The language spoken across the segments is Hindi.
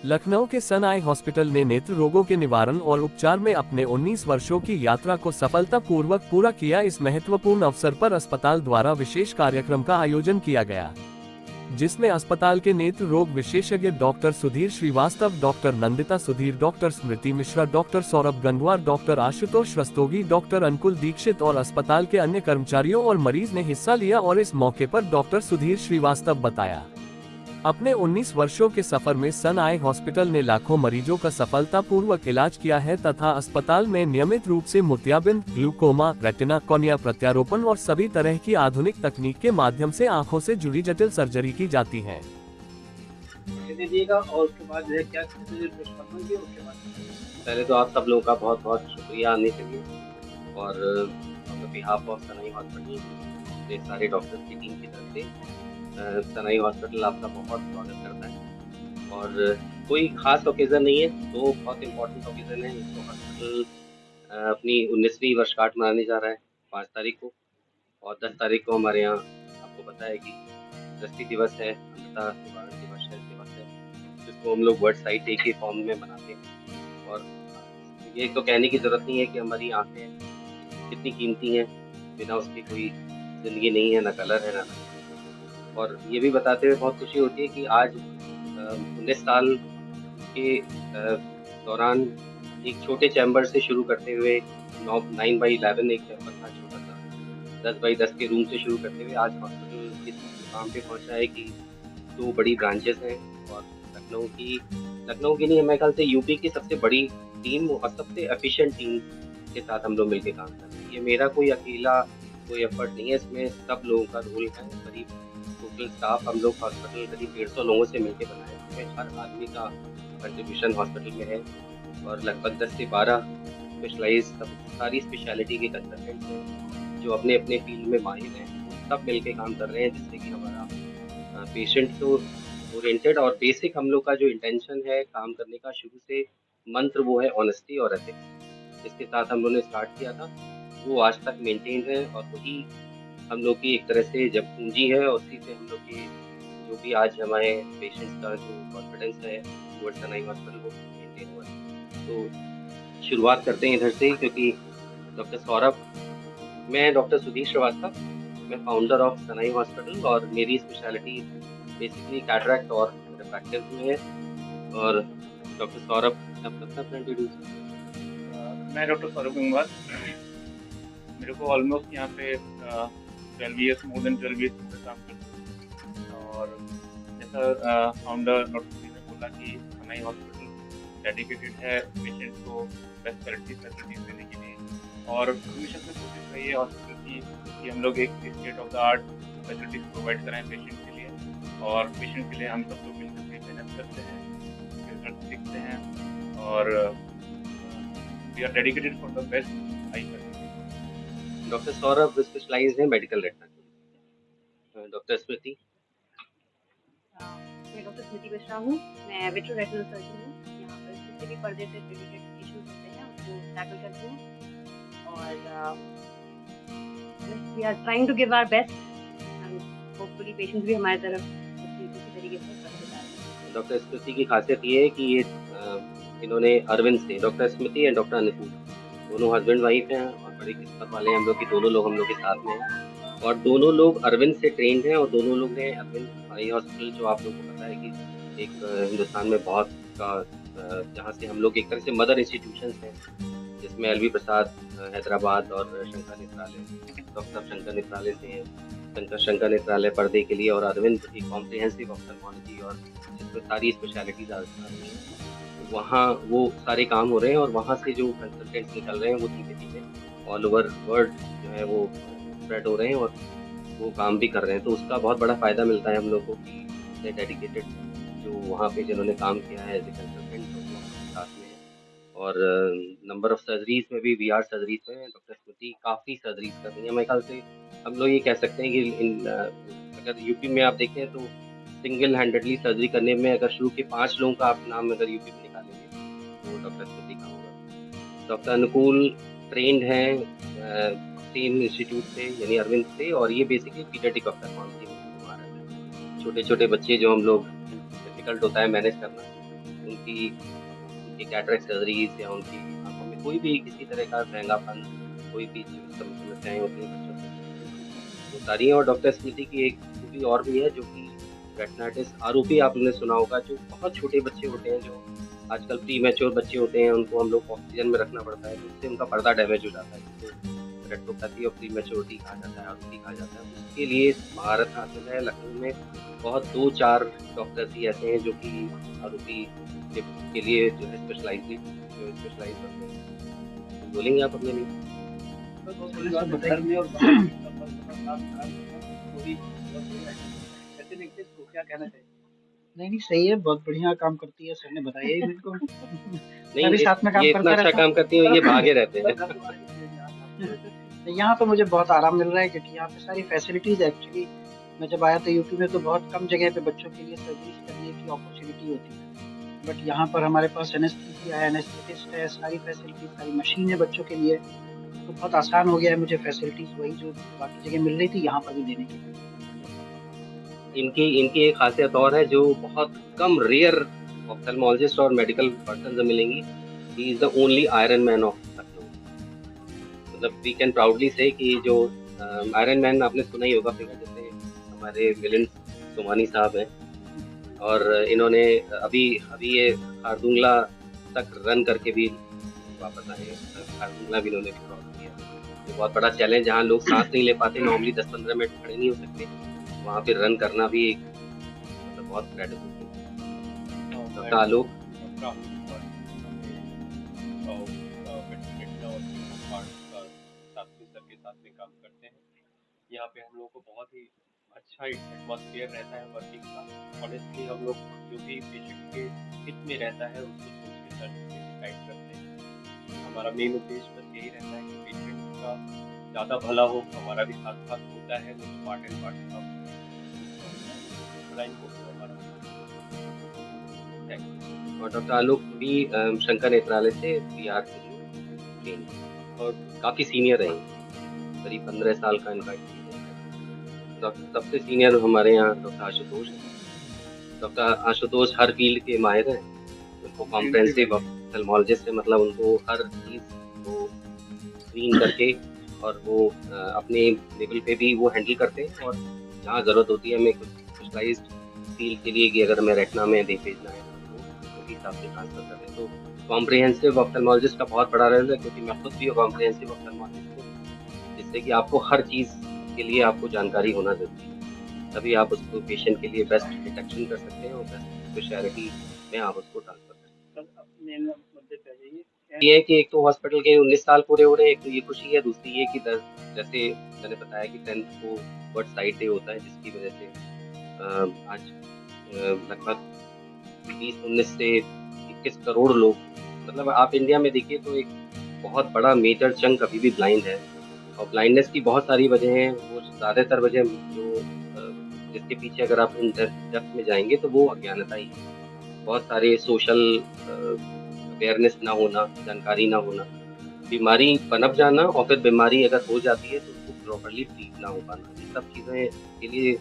लखनऊ के सन आई हॉस्पिटल ने नेत्र रोगों के निवारण और उपचार में अपने 19 वर्षों की यात्रा को सफलतापूर्वक पूरा किया। इस महत्वपूर्ण अवसर पर अस्पताल द्वारा विशेष कार्यक्रम का आयोजन किया गया, जिसमें अस्पताल के नेत्र रोग विशेषज्ञ doctor Sudhir Srivastava, doctor Nandita Sudhir, doctor Smriti Mishra, doctor Saurabh Gangwar, doctor Ashutosh Rastogi, doctor Anukul Dixit और अस्पताल के अन्य कर्मचारियों और मरीज ने हिस्सा लिया। और इस मौके पर डॉक्टर सुधीर श्रीवास्तव बताया, अपने 19 वर्षों के सफर में सन आई हॉस्पिटल ने लाखों मरीजों का सफलतापूर्वक इलाज किया है तथा अस्पताल में नियमित रूप से मोतियाबिंद, ग्लूकोमा, रेटिना, कॉर्निया प्रत्यारोपण और सभी तरह की आधुनिक तकनीक के माध्यम से आंखों से जुड़ी जटिल सर्जरी की जाती है। और उसके बाद जो है क्या उसके बाद पहले तो आप सब लोगों का बहुत बहुत शुक्रिया आने के लिए और बिहाफ ऑफ सनाई हॉस्पिटल सारे डॉक्टर्स की टीम की तरफ से सनाई हॉस्पिटल आपका बहुत स्वागत करता है। और कोई खास ओकेज़न नहीं है, दो बहुत इम्पोर्टेंट ओकेज़न है। तो हॉस्पिटल अपनी 19वीं वर्षगांठ मनाने जा रहा है 5 तारीख को, और 10 तारीख को हमारे यहाँ आपको पता है कि दृष्टि दिवस है, अंधता निवारण दिवस है, जिसको हम लोग वर्ड साइट एक ही फॉर्म में मनाते हैं। और ये तो कहने की ज़रूरत नहीं है कि हमारी आँखें कितनी कीमती हैं, बिना उसकी कोई ज़िंदगी नहीं है, ना कलर है ना। और ये भी बताते हुए बहुत खुशी होती है कि आज 19 साल के दौरान एक छोटे चैम्बर से शुरू करते हुए 9x11 एक चैम्बर था, छोटा सा 10x10 के रूम से शुरू करते हुए आज हॉस्पिटल इस मुकाम पे पहुंचा है कि 2 बड़ी ब्रांचेस हैं। और लखनऊ की नहीं, मेरे ख्याल से यूपी की सबसे बड़ी टीम और सबसे एफिशिएंट टीम के साथ हम लोग मिलकर काम कर रहे हैं। ये मेरा कोई अकेला कोई एफर्ट नहीं है, इसमें सब लोगों का रोल है। करीब टोटल स्टाफ हम लोग हॉस्पिटल करीब 150 लोगों से मिलकर बनाए, इसमें हर आदमी का कंट्रीब्यूशन हॉस्पिटल में है। और लगभग 10 से 12 स्पेशलाइज सारी स्पेशलिटी के कंसल्टेंट्स हैं जो अपने अपने फील्ड में माहिर हैं, सब मिलके काम कर रहे हैं, जिससे कि हमारा पेशेंट तो ओरिएंटेड और बेसिक हम लोग का जो इंटेंशन है काम करने का शुरू से मंत्र वो है ऑनेस्टी और एथिक्स। इसके साथ हम लोगों ने स्टार्ट किया था, वो आज तक मेंटेन है और वही हम लोग की एक तरह से जब पूंजी है, उसी से हम लोग की जो भी आज हमारे पेशेंट्स का जो कॉन्फिडेंस है टुवर्ड्स सनाई हॉस्पिटल वो मेंटेन हुआ है। तो शुरुआत करते हैं इधर से, क्योंकि डॉक्टर सौरभ, मैं डॉक्टर सुधीर श्रीवास्तव, मैं फाउंडर ऑफ सनाई हॉस्पिटल और मेरी स्पेशलिटी बेसिकली कैटरैक्ट और रिफ्रैक्टिव में है। और डॉक्टर सौरभ अपना इंट्रोड्यूस। मैं डॉक्टर सौरभ गंगवार, मेरे को ऑलमोस्ट यहाँ पे 12 ईयर्स, मोर देन 12 ईयर्स काम करता हूँ। और जैसा फाउंडर डॉक्टर सुधीर ने बोला कि सनाई हॉस्पिटल डेडिकेटेड है पेशेंट्स को बेस्ट फैसिलिटीज देने के लिए, और हमेशा से कोशिश रही है हॉस्पिटल की कि हम लोग एक state of the art facilities provide कराएं पेशेंट के लिए। और पेशेंट के लिए हम सब लोग मिलकर के मेहनत करते हैं, रिजल्ट सीखते हैं, और we are dedicated for the best eye surgery. Doctor Saurabh specialize है मेडिकल रेटिना। डॉक्टर स्मृति। मैं डॉक्टर स्मृति मिश्रा हूँ, मैं विट्रो रेटिनल सर्जन हूँ। यहाँ पर जितने भी पर्दे से रिलेटेड इश्यूज होते हैं उसको टैकल करते हैं, और we are trying to give our best and hopefully patients भी हमारी तरफ उसी तरीके से करते जा रहे हैं। डॉक्टर स्मृति की खासियत ये है कि ये इन्होंने अरविंद से, डॉक्टर स्मृति एंड डॉक्टर अनुकूल दोनों हस्बैंड वाइफ हैं और बड़ी किस्मत वाले हैं हम लोग की, दोनों लोग हम लोग के साथ में हैं। और दोनों लोग अरविंद से ट्रेंड हैं, और दोनों लोग हैं अरविंद आई हॉस्पिटल, जो आप लोगों को पता है कि एक हिंदुस्तान में बहुत का जहाँ से हम लोग एक तरह से मदर इंस्टीट्यूशंस हैं, जिसमें एल वी प्रसाद हैदराबाद और शंकर नेत्रालय, डॉक्टर शंकर नेत्रालय से हैं, शंकर नेत्रालय पर्दे के लिए, और अरविंद एक कॉम्प्रिहेंसिव ऑप्थेल्मोलॉजी और जिसमें सारी स्पेशलिटीज आती हैं, वहाँ वो सारे काम हो रहे हैं। और वहाँ से जो कंसल्टेंट्स निकल रहे हैं वो धीमे धीमे ऑल ओवर वर्ल्ड जो है वो स्प्रेड हो रहे हैं और वो काम भी कर रहे हैं। तो उसका बहुत बड़ा फ़ायदा मिलता है हम लोग को कि इतने डेडिकेटेड जो वहाँ पे जिन्होंने काम किया है एज ए कंसल्टेंट तो साथ में है। और नंबर ऑफ सर्जरीज में भी वी आर सर्जरीज में डॉक्टर स्मृति काफ़ी सर्जरीज कर रही है। मेरे ख्याल से हम लोग ये कह सकते हैं कि अगर यूपी में आप देखें तो सिंगल हैंडेडली सर्जरी करने में अगर शुरू के 5 लोगों का आप नाम अगर यूपी में निकालेंगे तो डॉक्टर स्मृति का होगा। डॉक्टर अनुकूल ट्रेंड हैं सेम इंस्टीट्यूट से यानी अरविंद से, और ये बेसिकली पीडियाट्रिक ऑप्थेल्मोलॉजी में हमारा है। छोटे छोटे बच्चे जो हम लोग डिफिकल्ट होता है मैनेज करना, उनकी उनकी कैटरेक्ट सर्जरीज या उनकी आँखों में कोई भी किसी तरह का महंगापन, कोई भी जो समस्याएँ होती हैं बच्चों को, वो सारी हैं। और डॉक्टर स्मृति की एक खूबी और भी है, जो कि रेटिनाइटिस आरोपी आपने सुना होगा, जो बहुत छोटे बच्चे होते हैं, जो आजकल प्री मैच्योर बच्चे होते हैं, उनको हम लोग ऑक्सीजन में रखना पड़ता है, तो उससे उनका पर्दा डैमेज हो जाता है, जिसको रेटिनोपैथी और प्री मैच्योरिटी कहा जाता है, आरोपी कहा जाता है। उसके लिए महारत हासिल है। लखनऊ में बहुत 2-4 डॉक्टर्स ही ऐसे हैं जो कि आरोपी के लिए जो है स्पेशलाइज करते हैं। तो बोलेंगे आप अपने लिए? थोड़ा-सा बताइए और थोड़ी कैसे देखते हैं इसको, क्या कहना चाहिए? नहीं, नहीं सही है, बहुत बढ़िया काम करती है, सर ने बताया ही मेरे को। नहीं, मैं भी साथ में काम ये इतना करता अच्छा रहता काम करती हैं, ये भागे रहते हैं। हूँ। यहाँ तो मुझे बहुत आराम मिल रहा है क्योंकि यहाँ पे सारी फैसिलिटीज़ एक्चुअली मैं जब आया था यूपी में तो बहुत कम जगह पे बच्चों के लिए सर्जरीज़ करने की अपॉर्च्युनिटी होती है। बट यहाँ पर हमारे पास एनेस्थीसिया है, एनेस्थेटिस्ट है, सारी फैसिलिटीज़, सारी मशीन है बच्चों के लिए। तो बहुत आसान हो गया है मुझे फैसिलिटीज़ वही जो बाकी जगह मिल रही थी यहाँ पर भी देने के लिए। इनकी एक खासियत और है, जो बहुत कम रेयर ऑप्थेल्मोलॉजिस्ट और मेडिकल पर्सन मिलेंगी। He is the only iron man of Lucknow. मतलब वी कैन प्राउडली से कि जो आयरन मैन आपने सुना ही होगा फिगर, जैसे हमारे मिलिंद सोमानी साहब हैं, और इन्होंने अभी अभी ये खारदुंगला तक रन करके भी वापस आए। खारदुंगला भी इन्होंने क्रॉस किया। ये बहुत बड़ा चैलेंज, जहाँ लोग सांस नहीं ले पाते, नॉर्मली 10-15 मिनट खड़े नहीं हो सकते, वहाँ पे रन करना भी एक मतलब बहुत क्रेडिबल है। डॉक्टर आलोक, के साथ में काम करते हैं। यहाँ पे हम लोग को बहुत ही अच्छा एटमॉस्फेयर रहता है वर्किंग का। ऑनेस्टली हम लोग जो भी पेशेंट के हित में रहता है उसको सोच के सर डिसाइड करते हैं। हमारा मेन उद्देश्य बस यही रहता है कि पेशेंट का ज़्यादा भला हो, हमारा भी साथ साथ होता है, वो पार्ट एंड पार्ट का हमारा। और डॉक्टर आलोक भी शंकर नेत्रालय से PR से और काफ़ी सीनियर रहे, करीब 15 साल का इनका एक्सपीरियंस है। सबसे सीनियर हमारे यहाँ डॉक्टर आशुतोष हैं। डॉक्टर आशुतोष हर फील्ड के माहिर हैं। उनको कॉम्प्रिहेंसिव ऑप्थेल्मोलॉजिस्ट है, मतलब उनको हर चीज़ को स्क्रीन करके और वो अपने लेवल पे भी वो हैंडल करते हैं। और जहाँ ज़रूरत होती है हमें कुछ स्पेशलाइज्ड फील्ड के लिए कि अगर हमें रेटिना में भेजना है तो उसी हिसाब से ट्रांसफर कर दें। तो कॉम्प्रिहेंसिव ऑप्थेल्मोलॉजिस्ट का बहुत बड़ा रोल है, क्योंकि मैं खुद भी कॉम्प्रिहेंसिव ऑप्थेल्मोलॉजिस्ट हूँ, जिससे कि आपको हर चीज़ के लिए आपको जानकारी होना ज़रूरी है, तभी आप उसको पेशेंट के लिए बेस्ट डिटेक्शन कर सकते हैं और बेस्ट स्पेशलिटी में आप उसको ट्रांसफर कर सकते हैं। ये है कि एक तो हॉस्पिटल के 19 साल पूरे हो रहे हैं, एक तो ये खुशी है, दूसरी ये कि जैसे मैंने बताया कि 10th को वर्ड साइड डे होता है, जिसकी वजह से आज लगभग 20-19 से 21 करोड़ लोग, मतलब आप इंडिया में देखिए तो एक बहुत बड़ा मेजर चंक अभी भी ब्लाइंड है। और ब्लाइंडनेस की बहुत सारी वजह हैं। वो ज़्यादातर वजह जो जिसके पीछे अगर आप इन डेप्थ में जाएंगे तो वो अज्ञानता ही है। बहुत सारे सोशल अवेयरनेस ना होना, जानकारी ना होना, बीमारी पनप जाना, और फिर बीमारी अगर हो जाती है तो उसको प्रॉपर्ली ट्रीट ना हो पाना, ये सब चीज़ें के लिए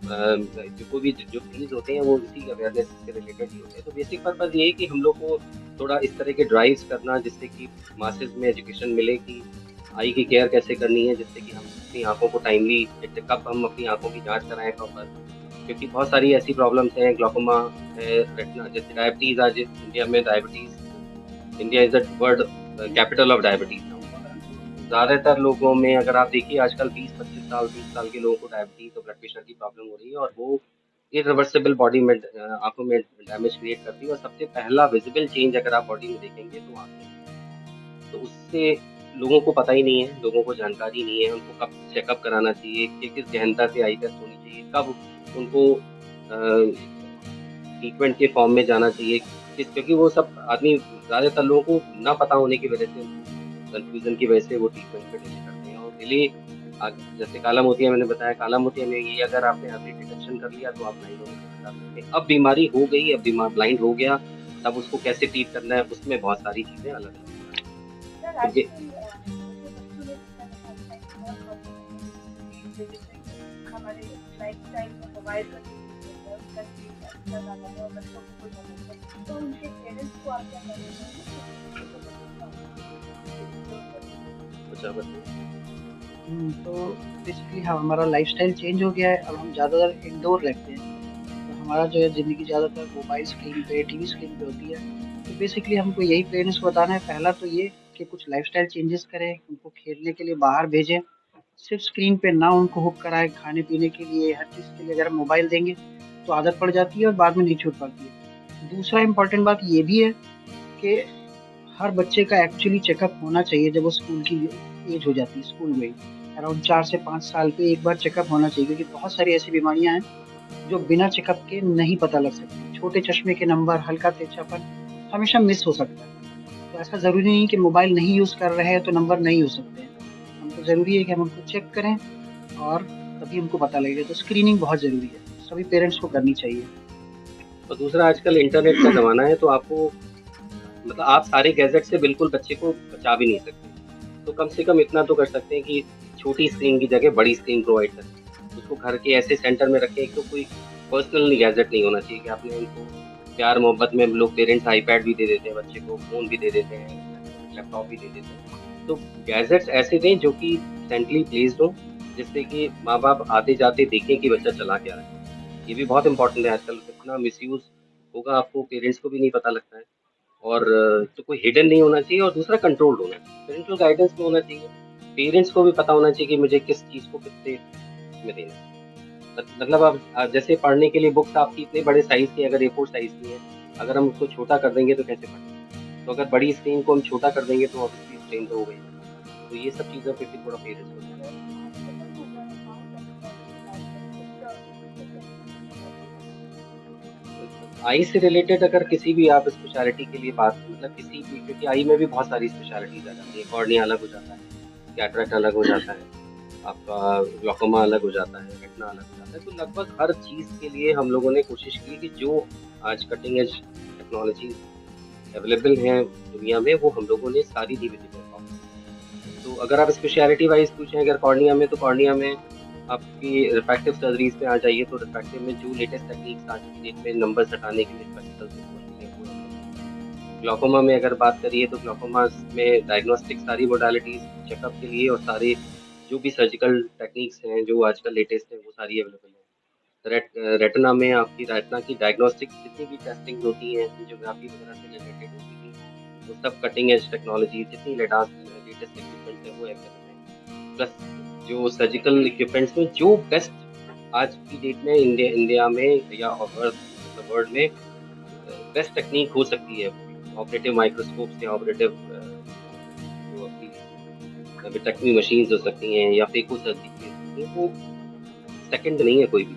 जो भी जो फील्ड होते हैं वो इसी अवेयरनेस से रिलेटेड ही होते हैं। तो बेसिक पर्पज़ ये है कि हम लोग को थोड़ा इस तरह के ड्राइव्स करना, जिससे कि मासेस में एजुकेशन मिले कि आई की केयर कैसे करनी है, जिससे कि हम अपनी आँखों को टाइमली, कब हम अपनी आँखों की जांच कराएं प्रॉपर, क्योंकि बहुत सारी ऐसी प्रॉब्लम्स हैं, ग्लूकोमा है, रेटिना, जैसे डायबिटीज़। आज इंडिया में diabetes, India is the world capital of diabetes. ज़्यादातर लोगों में अगर आप देखिए आजकल 20-25 साल 30 साल के लोगों को डायबिटीज़ और ब्लड प्रेशर की प्रॉब्लम हो रही है, और वो इरिवर्सिबल बॉडी में आँखों में डैमेज क्रिएट करती है। और सबसे पहला विजिबल चेंज अगर आप बॉडी में देखेंगे तो आँखें। तो उससे लोगों को पता ही नहीं है, लोगों को जानकारी नहीं है, उनको कब चेकअप कराना चाहिए, किस गहनता से आई टेस्ट होनी चाहिए, कब उनको ट्रीटमेंट के फॉर्म में जाना चाहिए, क्योंकि वो सब आदमी, ज़्यादातर लोगों को ना पता होने की वजह से, कंफ्यूजन की वजह से वो ट्रीटमेंट पे डिले करते हैं। और डिले जैसे काला मोतिया मैंने बताया, काला मोतिया में ये अगर आपने अर्ली डिटेक्शन कर लिया तो आप ब्लाइंड होने से बचा सकते हैं। अब बीमारी हो गई, अब बीमार ब्लाइंड हो गया, तब उसको कैसे ट्रीट करना है, उसमें बहुत सारी चीज़ें अलग अलग तो उनके अच्छा बताइए। तो बेसिकली हाँ, हमारा लाइफ़स्टाइल चेंज हो गया है, अब हम ज़्यादातर इंडोर रहते हैं। तो हमारा जो है ज़िंदगी ज़्यादातर मोबाइल स्क्रीन पे, टीवी स्क्रीन पे होती है। तो बेसिकली हमको यही पेरेंट्स को बताना है, पहला तो ये कि कुछ लाइफ़स्टाइल चेंजेस करें, उनको खेलने के लिए बाहर भेजें। सिर्फ़ स्क्रीन पे ना उनको हुक कराएँ, खाने-पीने के लिए, हर चीज़ के लिए अगर हम मोबाइल देंगे, तो आदत पड़ जाती है और बाद में नहीं छूट पाती है। दूसरा इम्पोर्टेंट बात ये भी है कि हर बच्चे का एक्चुअली चेकअप होना चाहिए जब वो स्कूल की एज हो जाती है, स्कूल में ही। अराउंड 4 से 5 साल पे एक बार चेकअप होना चाहिए, क्योंकि बहुत सारी ऐसी बीमारियाँ हैं जो बिना चेकअप के नहीं पता लग सकती। छोटे चश्मे के नंबर, हल्का तिरछापन हमेशा मिस हो सकता है। तो ऐसा ज़रूरी नहीं कि मोबाइल नहीं यूज़ कर रहे हैं तो नंबर नहीं हो सकते हैं। हमको ज़रूरी है कि हम उनको चेक करें और तभी हमको पता लगेगा। तो स्क्रीनिंग बहुत ज़रूरी है, सभी पेरेंट्स को करनी चाहिए। और दूसरा आजकल इंटरनेट का ज़माना है, तो आपको मतलब आप सारे गैजेट से बिल्कुल बच्चे को बचा भी नहीं सकते। तो कम से कम इतना तो कर सकते हैं कि छोटी स्क्रीन की जगह बड़ी स्क्रीन प्रोवाइड करें। उसको घर के ऐसे सेंटर में रखें, तो कोई पर्सनल गैजेट नहीं होना चाहिए कि आपने उनको प्यार मोहब्बत में लोग पेरेंट्स आईपैड भी दे देते हैं बच्चे को, फ़ोन भी दे देते हैं, लैपटॉप भी दे देते हैं। तो गैजेट्स ऐसे दें जो कि सेंट्रली प्लेस्ड हों, जिससे कि माँ-बाप आते-जाते देखें कि बच्चा चला क्या रहा है। ये भी बहुत इम्पोर्टेंट है, आजकल इतना मिसयूज़ होगा आपको पेरेंट्स को भी नहीं पता लगता है। और तो कोई हिडन नहीं होना चाहिए और दूसरा कंट्रोल्ड होना चाहिए, पेरेंटल गाइडेंस में होना चाहिए। पेरेंट्स को भी पता होना चाहिए कि मुझे किस चीज़ को कितने उसमें देना है। मतलब आप जैसे पढ़ने के लिए बुक्स आपकी इतने बड़े साइज़ की अगर A4 साइज़ की है, अगर हम उसको छोटा कर देंगे तो कैसे पढ़ेंगे? तो अगर बड़ी स्क्रीन को हम छोटा कर देंगे तो ऑब्वियसली स्ट्रेन तो हो गई। तो ये सब चीज़ों पे भी थोड़ा पेरेंट्स को ध्यान देना चाहिए। आई से रिलेटेड अगर किसी भी आप स्पेशलिटी के लिए बात मतलब किसी भी, क्योंकि आई में भी बहुत सारी स्पेशलिटीज़ आ जाती है, कॉर्निया अलग हो जाता है, कैटरेक्ट अलग हो जाता है, आपका ग्लूकोमा अलग हो जाता है, रेटिना अलग हो जाता है। तो लगभग हर चीज़ के लिए हम लोगों ने कोशिश की कि जो आज कटिंग एज टेक्नोलॉजी अवेलेबल हैं दुनिया में, वो हम लोगों ने सारी दी विजिबल है। तो अगर आप स्पेशलिटी वाइज़ पूछें अगर कॉर्निया में, तो कॉर्निया में आपकी रिफ्रैक्टिव सर्जरीज़ पे आ जाइए, तो रिफ्रैक्टिव में जो लेटेस्ट टेक्निक्स आज की डेट में नंबर्स हटाने के लिए स्पेक्टिकल्स हैं वो हैं। ग्लूकोमा में अगर बात करिए तो ग्लूकोमा में डायग्नोस्टिक सारी मोडालिटीज़ चेकअप के लिए और सारे जो भी सर्जिकल टेक्निक्स हैं जो आजकल लेटेस्ट हैं वो सारी अवेलेबल हैं। रेटिना में आपकी रेटिना की डायग्नोस्टिक्स जितनी भी टेस्टिंग होती हैं, एंजियोग्राफी वगैरह से रिलेटेड होती थी, वो सब कटिंग एज टेक्नोलॉजी जितनी लेटेस्ट इक्विपमेंट्स हैं वो अवेलेबल हैं। प्लस जो सर्जिकल इक्विपमेंट्स में जो बेस्ट आज की डेट में इंडिया में या वर्ल्ड में बेस्ट टेक्निक हो सकती है, ऑपरेटिव माइक्रोस्कोप से ऑपरेटिव जो आपकी विट्रेक्टमी मशीन्स हो सकती हैं या फेको सर्जरी हो सकती हैं, वो सेकंड नहीं है कोई भी,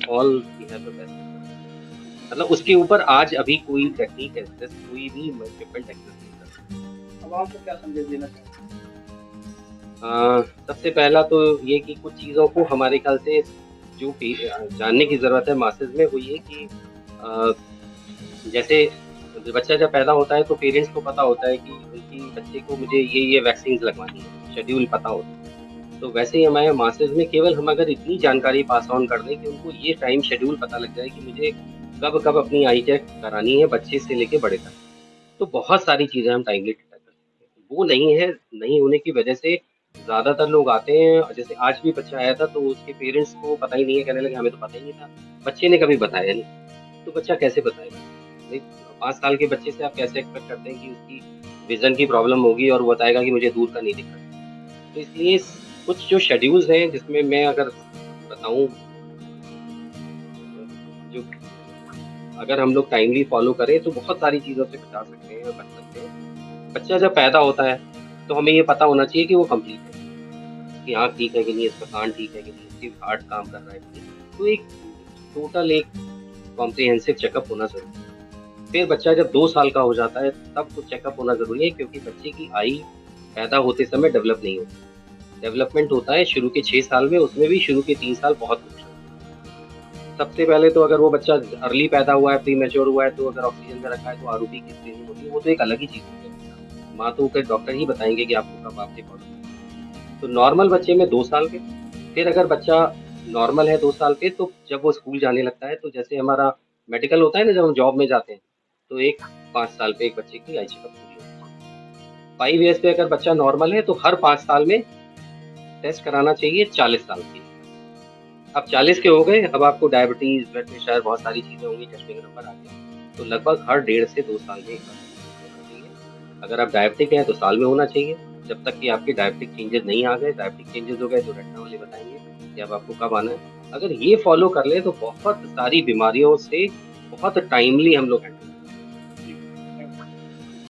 all we have the best. मतलब उसके ऊपर आज अभी कोई टेक्निक एक्सेस कोई भी इक्विपमेंट एक्सेस नहीं करता। अब आपको क्या संदेश देना चाहते हैं? सबसे पहला तो ये कि कुछ चीज़ों को हमारे ख्याल से जो जानने की ज़रूरत है मासेस में, वो ये कि जैसे बच्चा जब पैदा होता है तो पेरेंट्स को पता होता है कि उनकी बच्चे को मुझे ये वैक्सीन्स लगवानी है, शेड्यूल पता होता है। तो वैसे ही हमारे मासेस में केवल हम अगर इतनी जानकारी पास ऑन कर दें कि उनको ये टाइम शेड्यूल पता लग जाए कि मुझे कब अपनी आई चेक करानी है बच्चे से लेके बड़े तक, तो बहुत सारी चीज़ें हम टाइमली डिटेक्ट कर सकते हैं। वो नहीं है, नहीं होने की वजह से ज़्यादातर लोग आते हैं, जैसे आज भी बच्चा आया था तो उसके पेरेंट्स को पता ही नहीं है, कहने लगे हमें तो पता ही नहीं था, बच्चे ने कभी बताया नहीं, तो बच्चा कैसे बताएगा? नहीं, 5 साल के बच्चे से आप कैसे एक्सपेक्ट करते हैं कि उसकी विज़न की प्रॉब्लम होगी और वो बताएगा कि मुझे दूर का नहीं दिख रहा। तो इसलिए कुछ जो शेड्यूल्स हैं जिसमें मैं अगर बताऊँ, जो अगर हम लोग टाइमली फॉलो करें तो बहुत सारी चीज़ों से बचा सकते हैं और बच सकते हैं। बच्चा जब पैदा होता है तो हमें ये पता होना चाहिए कि वो कंप्लीट है, इसकी आँख ठीक है कि नहीं, इसका कान ठीक है कि नहीं, इसकी हार्ट काम कर रहा है कि नहीं। तो एक टोटल एक कॉम्प्रिहेंसिव चेकअप होना ज़रूरी है। फिर बच्चा जब 2 साल का हो जाता है तब तो चेकअप होना ज़रूरी है, क्योंकि बच्चे की आई पैदा होते समय डेवलप नहीं होती। डेवलपमेंट होता है शुरू के 6 साल में, उसमें भी शुरू के 3 साल बहुत मुश्किल है। सबसे पहले तो अगर वो बच्चा अर्ली पैदा हुआ है, प्री मैच्योर हुआ है, तो अगर ऑक्सीजन में रखा है तो आरओपी की स्क्रीनिंग होती है, वो तो एक अलग ही चीज़ होती है। माँ तो फिर डॉक्टर ही बताएंगे कि आपको कब आपके पॉजिटिव। तो नॉर्मल बच्चे में 2 साल पे, फिर अगर बच्चा नॉर्मल है 2 साल पे, तो जब वो स्कूल जाने लगता है तो जैसे हमारा मेडिकल होता है ना, जब हम जॉब में जाते हैं तो एक 5 साल पे एक बच्चे की आई चेकअप पूरी होती है। 5 ईयर्स पे अगर बच्चा नॉर्मल है तो हर 5 साल में टेस्ट कराना चाहिए 40 साल के। अब 40 के हो गए, अब आपको डायबिटीज, ब्लड प्रेशर, बहुत सारी चीजें होंगी, टेस्टिंग नंबर आ गया, तो लगभग हर 1.5 से 2 साल में एक बार होना चाहिए। अगर आप डायबिटिक हैं तो साल में होना चाहिए, जब तक कि आपके डायबिटिक चेंजेस नहीं आ गए। डायबिटिक चेंजेस हो गए तो रेटिना वाले बताएंगे कि अब आपको कब आना है। अगर ये फॉलो कर ले तो बहुत सारी बीमारियों से बहुत टाइमली हम लोग हैंडल